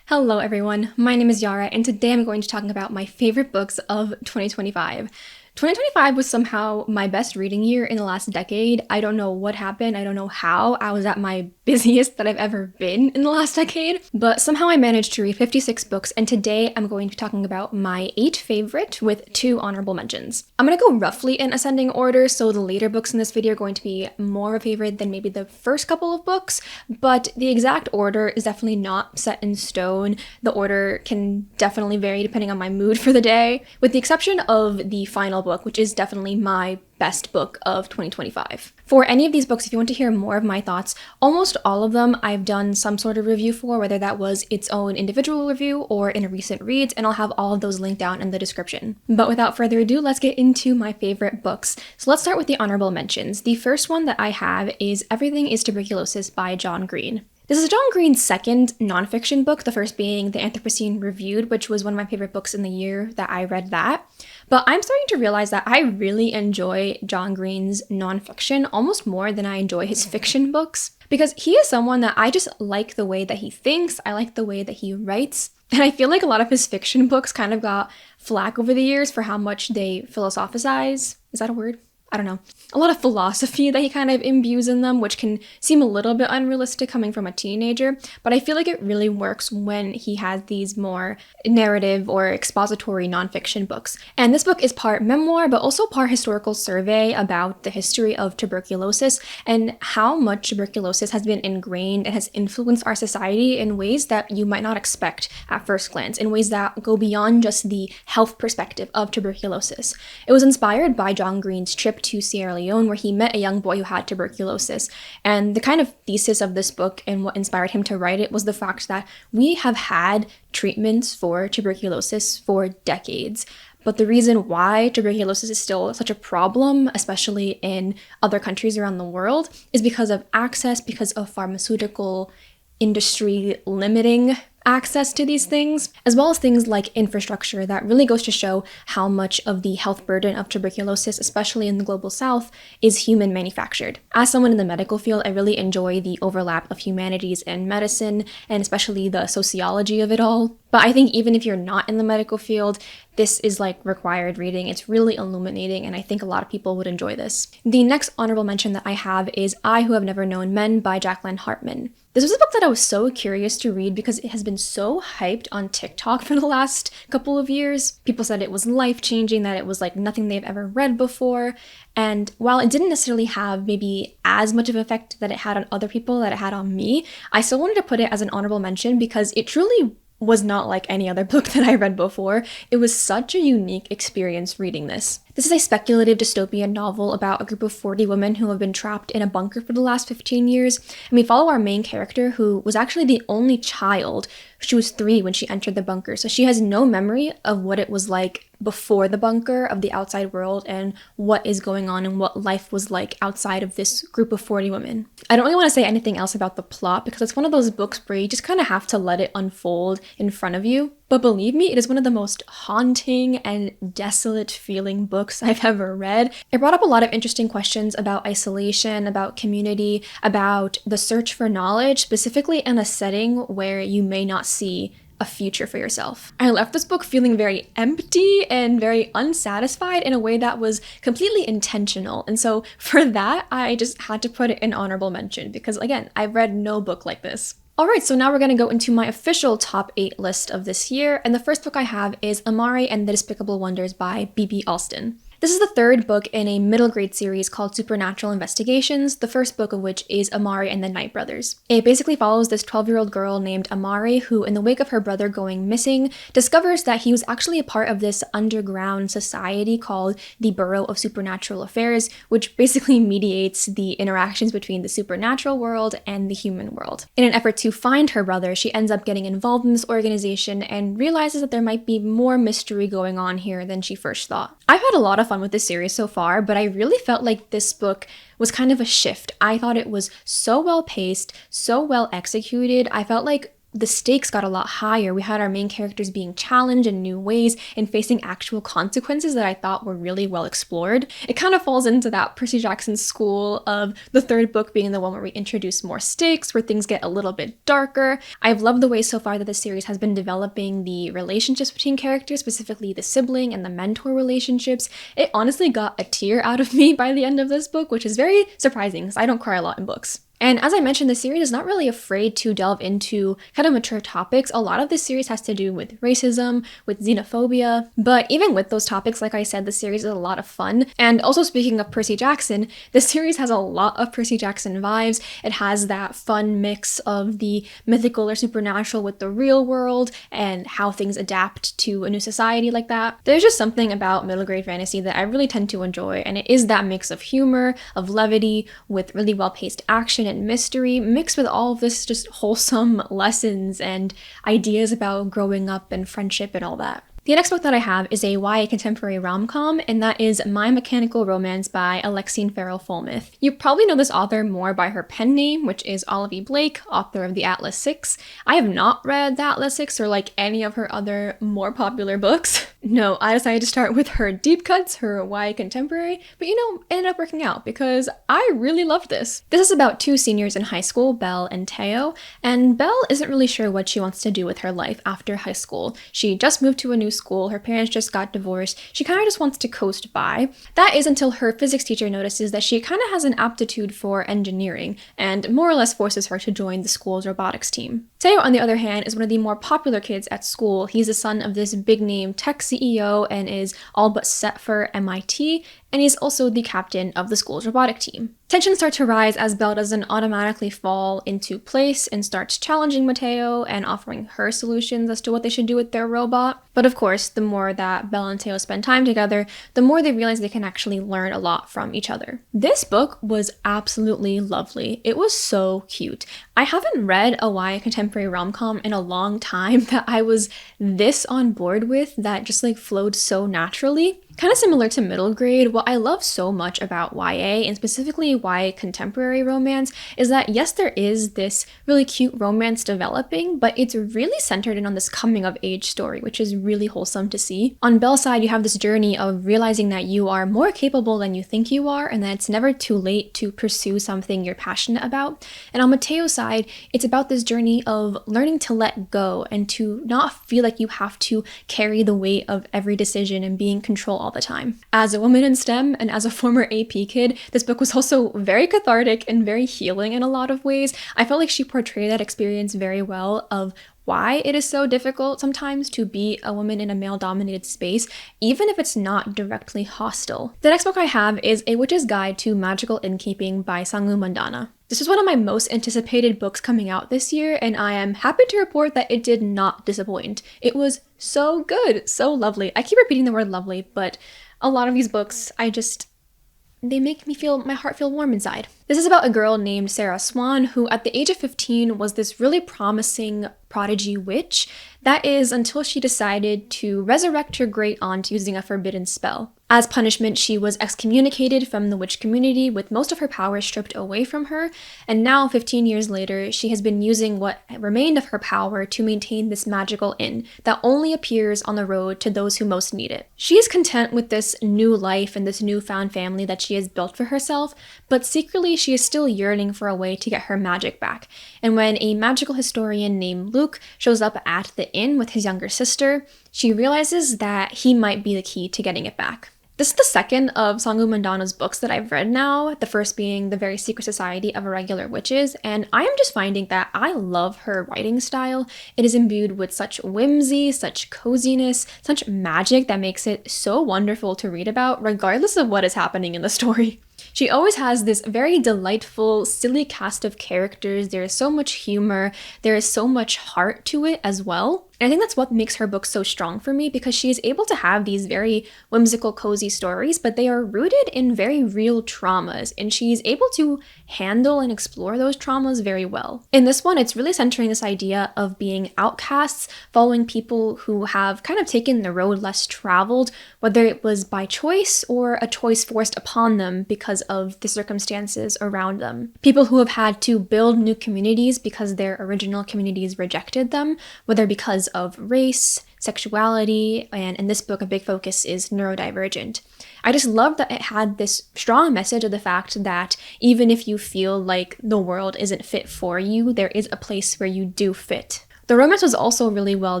Hello everyone, my name is Yara and today I'm going to talk about my favorite books of 2025. 2025 was somehow my best reading year in the last decade. I don't know what happened, I don't know how. I was at my busiest that I've ever been in the last decade, but somehow I managed to read 56 books, and today I'm going to be talking about my 8 favorite with 2 honorable mentions. I'm going to go roughly in ascending order, so the later books in this video are going to be more of a favorite than maybe the first couple of books, but the exact order is definitely not set in stone. The order can definitely vary depending on my mood for the day, with the exception of the final book, which is definitely my best book of 2025. For any of these books, if you want to hear more of my thoughts, almost all of them I've done some sort of review for, whether that was its own individual review or in a recent reads, and I'll have all of those linked down in the description. But without further ado, let's get into my favorite books. So let's start with the honorable mentions. The first one that I have is Everything is Tuberculosis by John Green. This is John Green's second nonfiction book, the first being The Anthropocene Reviewed, which was one of my favorite books in the year that I read that. But I'm starting to realize that I really enjoy John Green's nonfiction almost more than I enjoy his fiction books, because he is someone that I just like the way that he thinks, I like the way that he writes, and I feel like a lot of his fiction books kind of got flack over the years for how much they philosophize. Is that a word? I don't know, a lot of philosophy that he kind of imbues in them, which can seem a little bit unrealistic coming from a teenager, but I feel like it really works when he has these more narrative or expository nonfiction books. And this book is part memoir, but also part historical survey about the history of tuberculosis and how much tuberculosis has been ingrained and has influenced our society in ways that you might not expect at first glance, in ways that go beyond just the health perspective of tuberculosis. It was inspired by John Green's trip to Sierra Leone, where he met a young boy who had tuberculosis. And the kind of thesis of this book and what inspired him to write it was the fact that we have had treatments for tuberculosis for decades. But the reason why tuberculosis is still such a problem, especially in other countries around the world, is because of access, because of pharmaceutical industry limiting access to these things, as well as things like infrastructure that really goes to show how much of the health burden of tuberculosis, especially in the global south, is human manufactured. As someone in the medical field, I really enjoy the overlap of humanities and medicine, and especially the sociology of it all. But I think even if you're not in the medical field, this is like required reading. It's really illuminating, and I think a lot of people would enjoy this. The next honorable mention that I have is I Who Have Never Known Men by Jacqueline Hartman. This was a book that I was so curious to read because it has been so hyped on TikTok for the last couple of years. People said it was life-changing, that it was like nothing they've ever read before. And while it didn't necessarily have maybe as much of an effect that it had on other people that it had on me, I still wanted to put it as an honorable mention because it truly was not like any other book that I read before. It was such a unique experience reading this. This is a speculative dystopian novel about a group of 40 women who have been trapped in a bunker for the last 15 years. And we follow our main character, who was actually the only child. She was 3 when she entered the bunker, so she has no memory of what it was like before the bunker, of the outside world, and what is going on and what life was like outside of this group of 40 women. I don't really want to say anything else about the plot because it's one of those books where you just kind of have to let it unfold in front of you. But believe me, it is one of the most haunting and desolate feeling books I've ever read. It brought up a lot of interesting questions about isolation, about community, about the search for knowledge, specifically in a setting where you may not see a future for yourself. I left this book feeling very empty and very unsatisfied in a way that was completely intentional. And so for that, I just had to put it in honorable mention because, again, I've read no book like this. Alright, so now we're going to go into my official top 8 list of this year, and the first book I have is Amari and the Despicable Wonders by B.B. Alston. This is the third book in a middle grade series called Supernatural Investigations, the first book of which is Amari and the Night Brothers. It basically follows this 12-year-old girl named Amari who, in the wake of her brother going missing, discovers that he was actually a part of this underground society called the Bureau of Supernatural Affairs, which basically mediates the interactions between the supernatural world and the human world. In an effort to find her brother, she ends up getting involved in this organization and realizes that there might be more mystery going on here than she first thought. I've had a lot of fun with this series so far, but I really felt like this book was kind of a shift. I thought it was so well paced, so well executed. I felt like the stakes got a lot higher. We had our main characters being challenged in new ways and facing actual consequences that I thought were really well explored. It kind of falls into that Percy Jackson school of the third book being the one where we introduce more stakes, where things get a little bit darker. I've loved the way so far that the series has been developing the relationships between characters, specifically the sibling and the mentor relationships. It honestly got a tear out of me by the end of this book, which is very surprising because I don't cry a lot in books. And as I mentioned, the series is not really afraid to delve into kind of mature topics. A lot of this series has to do with racism, with xenophobia, but even with those topics, like I said, the series is a lot of fun. And also speaking of Percy Jackson, the series has a lot of Percy Jackson vibes. It has that fun mix of the mythical or supernatural with the real world and how things adapt to a new society like that. There's just something about middle grade fantasy that I really tend to enjoy, and it is that mix of humor, of levity, with really well-paced action and mystery, mixed with all of this just wholesome lessons and ideas about growing up and friendship and all that. The next book that I have is a YA contemporary rom-com, and that is My Mechanical Romance by Alexine Farrell-Fulmouth. You probably know this author more by her pen name, which is Olive E. Blake, author of the Atlas Six. I have not read the Atlas Six or like any of her other more popular books. No, I decided to start with her deep cuts, her YA contemporary, but it ended up working out because I really loved this. This is about two seniors in high school, Belle and Teo, and Belle isn't really sure what she wants to do with her life after high school. She just moved to a new school, her parents just got divorced, she kind of just wants to coast by. That is until her physics teacher notices that she kind of has an aptitude for engineering and more or less forces her to join the school's robotics team. Teo, on the other hand, is one of the more popular kids at school. He's the son of this big name tech CEO and is all but set for MIT, and he's also the captain of the school's robotic team. Tensions start to rise as Belle doesn't automatically fall into place and starts challenging Mateo and offering her solutions as to what they should do with their robot. But of course, the more that Belle and Teo spend time together, the more they realize they can actually learn a lot from each other. This book was absolutely lovely. It was so cute. I haven't read a YA contemporary rom-com in a long time that I was this on board with, that just like flowed so naturally. Kind of similar to middle grade, what I love so much about YA, and specifically YA contemporary romance, is that yes, there is this really cute romance developing, but it's really centered in on this coming of age story, which is really wholesome to see. On Belle's side, you have this journey of realizing that you are more capable than you think you are, and that it's never too late to pursue something you're passionate about. And on Mateo's side, it's about this journey of learning to let go and to not feel like you have to carry the weight of every decision and be in control all the time. As a woman in STEM and as a former AP kid, this book was also very cathartic and very healing in a lot of ways. I felt like she portrayed that experience very well of why it is so difficult sometimes to be a woman in a male-dominated space, even if it's not directly hostile. The next book I have is A Witch's Guide to Magical Innkeeping by Sangwoo Mandana. This was one of my most anticipated books coming out this year, and I am happy to report that it did not disappoint. It was so good, so lovely. I keep repeating the word lovely, but a lot of these books, they make me feel, my heart feel warm inside. This is about a girl named Sarah Swan, who at the age of 15 was this really promising prodigy witch. That is, until she decided to resurrect her great aunt using a forbidden spell. As punishment, she was excommunicated from the witch community with most of her power stripped away from her, and now 15 years later, she has been using what remained of her power to maintain this magical inn that only appears on the road to those who most need it. She is content with this new life and this newfound family that she has built for herself, but secretly she is still yearning for a way to get her magic back. And when a magical historian named Luke shows up at the inn with his younger sister, she realizes that he might be the key to getting it back. This is the second of Sangwoo Mandana's books that I've read now, the first being The Very Secret Society of Irregular Witches, and I am just finding that I love her writing style. It is imbued with such whimsy, such coziness, such magic that makes it so wonderful to read about, regardless of what is happening in the story. She always has this very delightful, silly cast of characters. There is so much humor. There is so much heart to it as well. And I think that's what makes her book so strong for me, because she is able to have these very whimsical, cozy stories, but they are rooted in very real traumas, and she's able to handle and explore those traumas very well. In this one, it's really centering this idea of being outcasts, following people who have kind of taken the road less traveled, whether it was by choice or a choice forced upon them because of the circumstances around them. People who have had to build new communities because their original communities rejected them, whether because of race, sexuality, and in this book, a big focus is neurodivergent. I just love that it had this strong message of the fact that even if you feel like the world isn't fit for you, there is a place where you do fit. The romance was also really well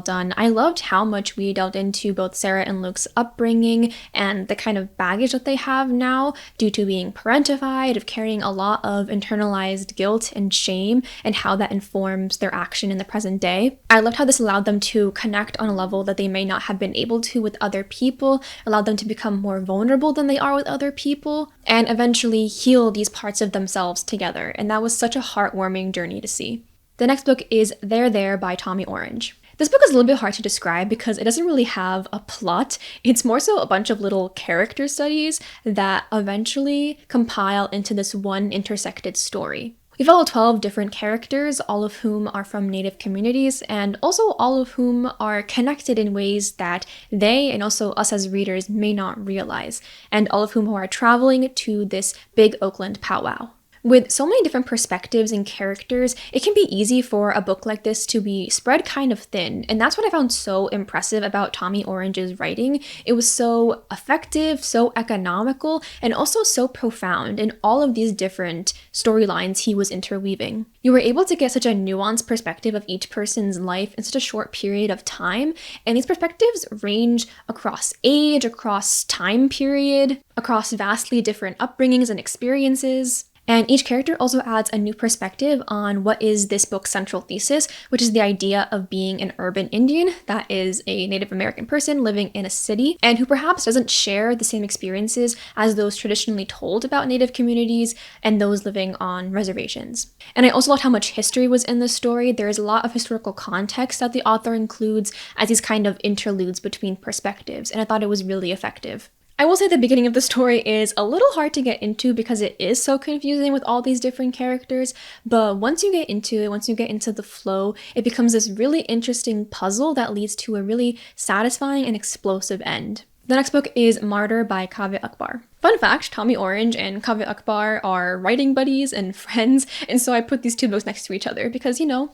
done. I loved how much we delved into both Sarah and Luke's upbringing and the kind of baggage that they have now due to being parentified, of carrying a lot of internalized guilt and shame, and how that informs their action in the present day. I loved how this allowed them to connect on a level that they may not have been able to with other people, allowed them to become more vulnerable than they are with other people, and eventually heal these parts of themselves together. And that was such a heartwarming journey to see. The next book is There There by Tommy Orange. This book is a little bit hard to describe because it doesn't really have a plot. It's more so a bunch of little character studies that eventually compile into this one intersected story. We follow 12 different characters, all of whom are from Native communities, and also all of whom are connected in ways that they, and also us as readers, may not realize, and all of whom are traveling to this big Oakland powwow. With so many different perspectives and characters, it can be easy for a book like this to be spread kind of thin, and that's what I found so impressive about Tommy Orange's writing. It was so effective, so economical, and also so profound in all of these different storylines he was interweaving. You were able to get such a nuanced perspective of each person's life in such a short period of time, and these perspectives range across age, across time period, across vastly different upbringings and experiences. And each character also adds a new perspective on what is this book's central thesis, which is the idea of being an urban Indian, that is a Native American person living in a city, and who perhaps doesn't share the same experiences as those traditionally told about Native communities and those living on reservations. And I also loved how much history was in this story. There is a lot of historical context that the author includes as these kind of interludes between perspectives, and I thought it was really effective. I will say the beginning of the story is a little hard to get into because it is so confusing with all these different characters, but once you get into it, once you get into the flow, it becomes this really interesting puzzle that leads to a really satisfying and explosive end. The next book is Martyr by Kavya Akbar. Fun fact, Tommy Orange and Kavya Akbar are writing buddies and friends, and so I put these two books next to each other because, the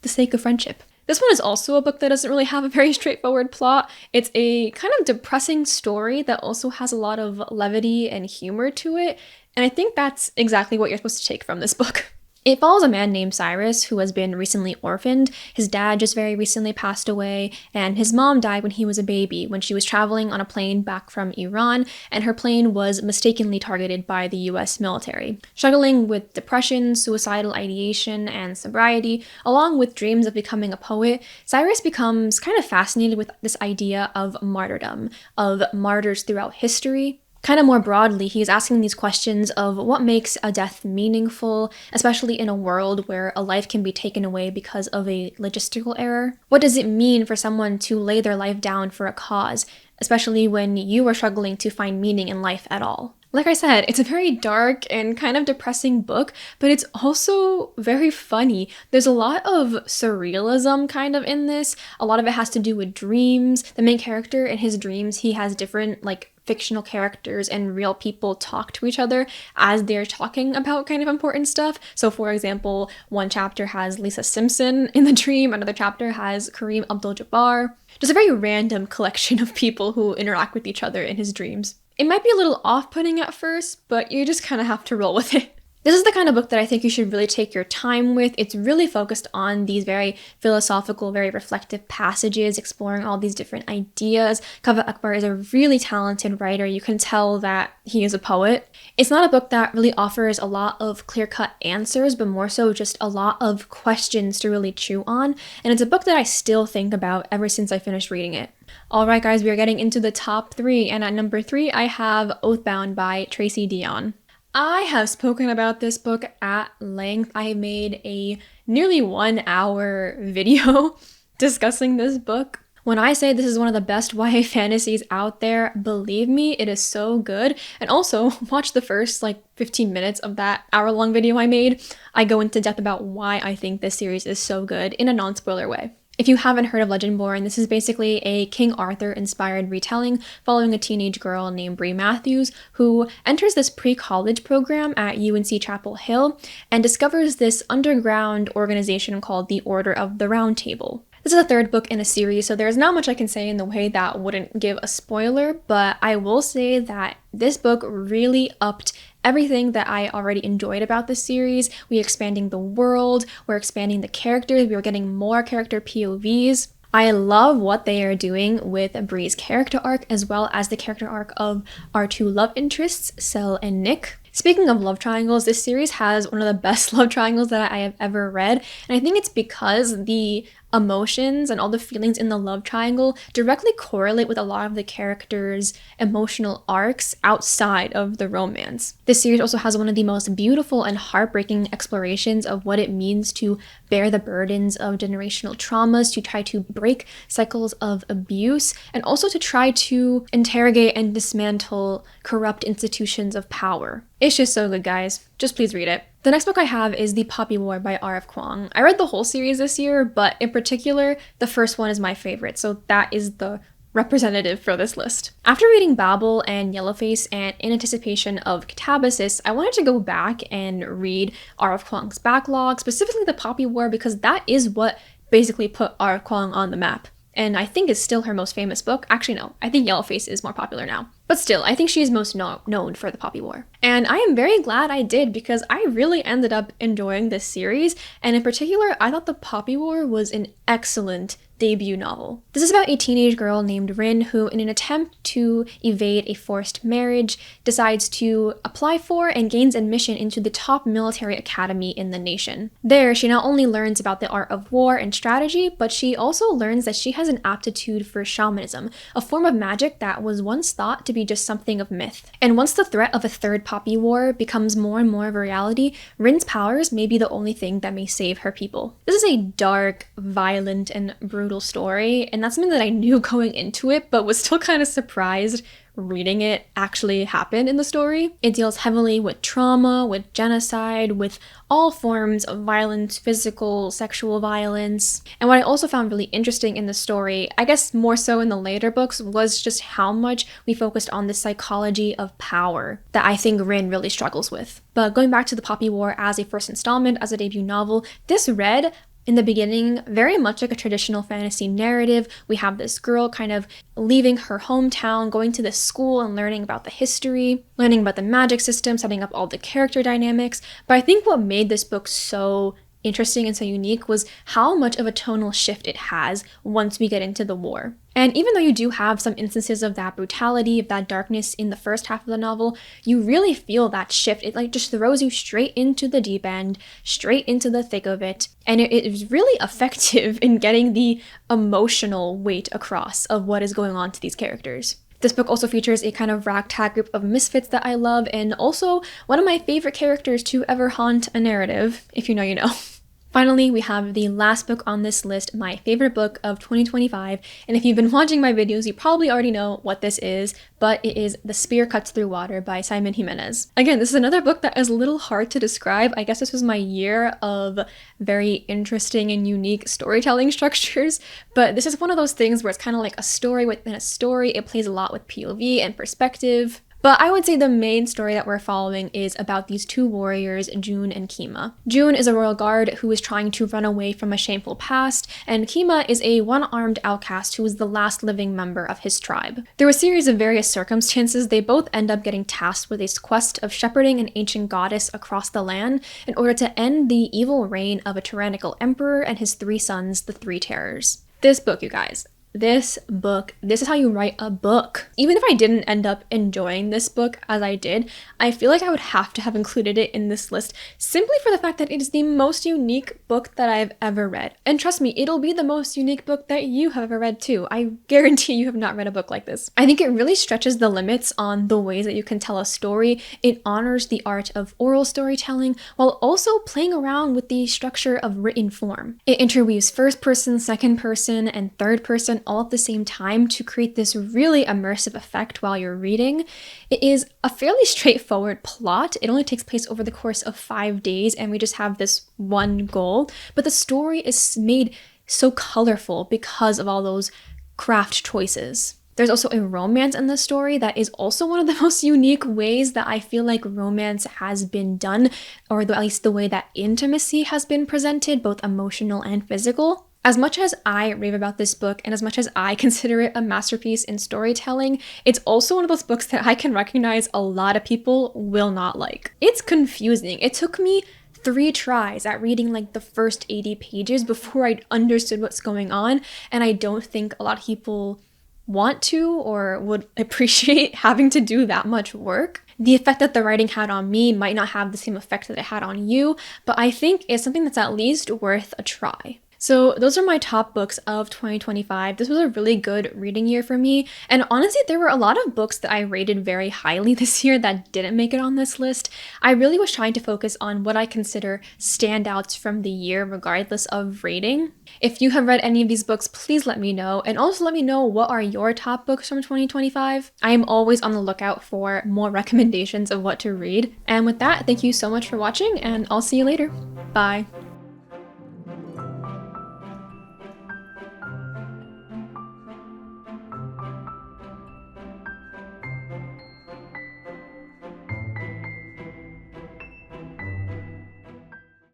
sake of friendship. This one is also a book that doesn't really have a very straightforward plot. It's a kind of depressing story that also has a lot of levity and humor to it, and I think that's exactly what you're supposed to take from this book. It follows a man named Cyrus who has been recently orphaned. His dad just very recently passed away, and his mom died when he was a baby, when she was traveling on a plane back from Iran, and her plane was mistakenly targeted by the US military. Struggling with depression, suicidal ideation, and sobriety, along with dreams of becoming a poet, Cyrus becomes kind of fascinated with this idea of martyrdom, of martyrs throughout history. Kind of more broadly, he's asking these questions of what makes a death meaningful, especially in a world where a life can be taken away because of a logistical error. What does it mean for someone to lay their life down for a cause, especially when you are struggling to find meaning in life at all? Like I said, it's a very dark and kind of depressing book, but it's also very funny. There's a lot of surrealism kind of in this. A lot of it has to do with dreams. The main character in his dreams, he has different fictional characters and real people talk to each other as they're talking about kind of important stuff. So for example, one chapter has Lisa Simpson in the dream, another chapter has Kareem Abdul-Jabbar. Just a very random collection of people who interact with each other in his dreams. It might be a little off-putting at first, but you just kind of have to roll with it. This is the kind of book that I think you should really take your time with. It's really focused on these very philosophical, very reflective passages, exploring all these different ideas. Kavya Akbar is a really talented writer. You can tell that he is a poet. It's not a book that really offers a lot of clear-cut answers, but more so just a lot of questions to really chew on. And it's a book that I still think about ever since I finished reading it. Alright guys, we are getting into the top 3, and at number 3 I have Oathbound by Tracy Deonn. I have spoken about this book at length. I made a nearly 1 hour video discussing this book. When I say this is one of the best YA fantasies out there, believe me, it is so good. And also, watch the first 15 minutes of that hour-long video I made. I go into depth about why I think this series is so good in a non-spoiler way. If you haven't heard of Legendborn, this is basically a King Arthur-inspired retelling following a teenage girl named Brie Matthews who enters this pre-college program at UNC Chapel Hill and discovers this underground organization called the Order of the Round Table. This is the third book in a series, so there's not much I can say in the way that wouldn't give a spoiler, but I will say that this book really upped everything that I already enjoyed about this series. We're expanding the world, we're expanding the characters, we're getting more character POVs. I love what they are doing with Brie's character arc, as well as the character arc of our two love interests, Sel and Nick. Speaking of love triangles, this series has one of the best love triangles that I have ever read, and I think it's because the emotions and all the feelings in the love triangle directly correlate with a lot of the characters' emotional arcs outside of the romance. This series also has one of the most beautiful and heartbreaking explorations of what it means to bear the burdens of generational traumas, to try to break cycles of abuse, and also to try to interrogate and dismantle corrupt institutions of power. It's just so good, guys. Just please read it. The next book I have is The Poppy War by R.F. Kuang. I read the whole series this year, but in particular, the first one is my favorite, so that is the representative for this list. After reading Babel and Yellowface and in anticipation of Catabasis, I wanted to go back and read R.F. Kuang's backlog, specifically The Poppy War, because that is what basically put R.F. Kuang on the map. And I think is still her most famous book. Actually, no, I think Yellowface is more popular now. But still, I think she is most known for The Poppy War. And I am very glad I did because I really ended up enjoying this series. And in particular, I thought The Poppy War was an excellent debut novel. This is about a teenage girl named Rin who, in an attempt to evade a forced marriage, decides to apply for and gains admission into the top military academy in the nation. There, she not only learns about the art of war and strategy, but she also learns that she has an aptitude for shamanism, a form of magic that was once thought to be just something of myth. And once the threat of a third Poppy War becomes more and more of a reality, Rin's powers may be the only thing that may save her people. This is a dark, violent, and brutal story, and that's something that I knew going into it, but was still kind of surprised reading it actually happen in the story. It deals heavily with trauma, with genocide, with all forms of violence, physical, sexual violence. And what I also found really interesting in the story, I guess more so in the later books, was just how much we focused on the psychology of power that I think Rin really struggles with. But going back to The Poppy War as a first installment, as a debut novel, this read in the beginning, very much like a traditional fantasy narrative. We have this girl kind of leaving her hometown, going to this school and learning about the history, learning about the magic system, setting up all the character dynamics. But I think what made this book so interesting and so unique was how much of a tonal shift it has once we get into the war. And even though you do have some instances of that brutality, of that darkness in the first half of the novel, you really feel that shift. It just throws you straight into the deep end, straight into the thick of it. And it is really effective in getting the emotional weight across of what is going on to these characters. This book also features a kind of ragtag group of misfits that I love, and also one of my favorite characters to ever haunt a narrative. If you know, you know. Finally, we have the last book on this list, my favorite book of 2025, and if you've been watching my videos, you probably already know what this is, but it is The Spear Cuts Through Water by Simon Jimenez. Again, this is another book that is a little hard to describe. I guess this was my year of very interesting and unique storytelling structures, but this is one of those things where it's kind of like a story within a story. It plays a lot with POV and perspective. But I would say the main story that we're following is about these two warriors, June and Kima. June is a royal guard who is trying to run away from a shameful past, and Kima is a one-armed outcast who is the last living member of his tribe. Through a series of various circumstances, they both end up getting tasked with a quest of shepherding an ancient goddess across the land in order to end the evil reign of a tyrannical emperor and his three sons, the Three Terrors. This book, you guys, this book, this is how you write a book. Even if I didn't end up enjoying this book as I did, I feel like I would have to have included it in this list simply for the fact that it is the most unique book that I've ever read. And trust me, it'll be the most unique book that you have ever read too. I guarantee you have not read a book like this. I think it really stretches the limits on the ways that you can tell a story. It honors the art of oral storytelling while also playing around with the structure of written form. It interweaves first person, second person, and third person all at the same time to create this really immersive effect while you're reading. It is a fairly straightforward plot. It only takes place over the course of 5 days, and we just have this one goal. But the story is made so colorful because of all those craft choices. There's also a romance in the story that is also one of the most unique ways that I feel like romance has been done, or at least the way that intimacy has been presented, both emotional and physical. As much as I rave about this book and as much as I consider it a masterpiece in storytelling, it's also one of those books that I can recognize a lot of people will not like. It's confusing. It took me 3 tries at reading like the first 80 pages before I understood what's going on, and I don't think a lot of people want to or would appreciate having to do that much work. The effect that the writing had on me might not have the same effect that it had on you, but I think it's something that's at least worth a try. So those are my top books of 2025. This was a really good reading year for me. And honestly, there were a lot of books that I rated very highly this year that didn't make it on this list. I really was trying to focus on what I consider standouts from the year, regardless of rating. If you have read any of these books, please let me know. And also let me know, what are your top books from 2025? I am always on the lookout for more recommendations of what to read. And with that, thank you so much for watching, and I'll see you later. Bye.